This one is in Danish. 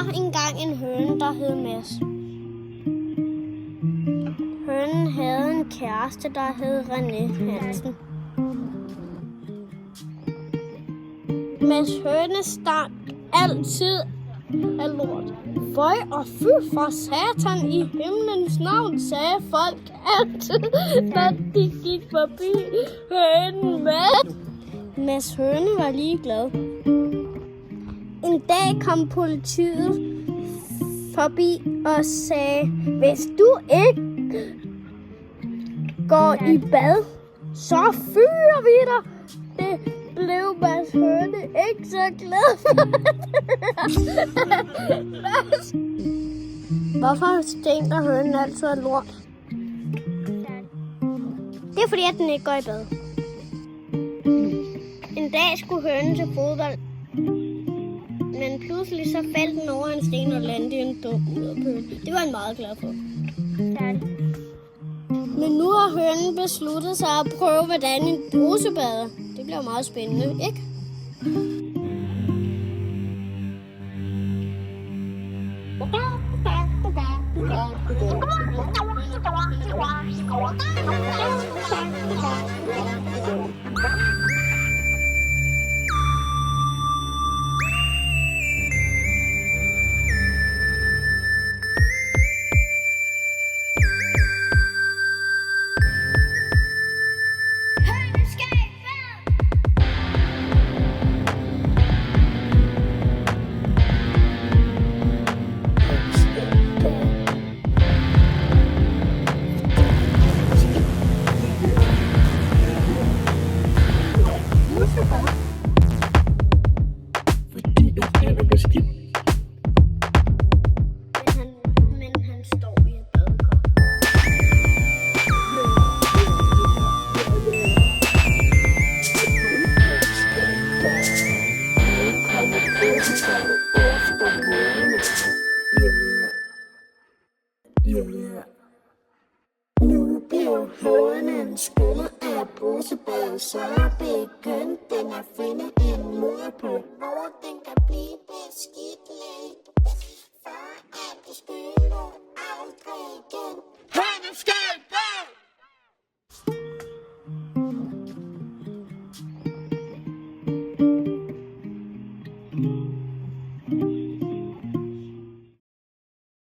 var engang en høne, der hed Mads. Hønen havde en kæreste, der hed René Hansen. Mads høne stank altid af lort. Føj og fy for satan i himlens navn, sagde folk altid, når de gik forbi hønen med. Mads høne var ligeglad. En dag kom politiet forbi og sagde, hvis du ikke går i bad, så fyrer vi dig. Det blev Mads høne ikke så glad for. Hvorfor stinker hønen altid af lort? Det er fordi, at den ikke går i bad. En dag skulle hønen til fodbold, men pludselig så faldt den over en sten og landede i en dum mudderpøl. Det var han meget glad for. Men nu har hønen besluttet sig at prøve, hvordan en brusebader. Det bliver meget spændende, ikke? Men han står i et badekar. Nu blev hønen skyllet af brusebadet, så begyndte den at finde en mudderpøl, hvor den kan blive beskidt lidt, for at det skyller aldrig igen. Hønen skal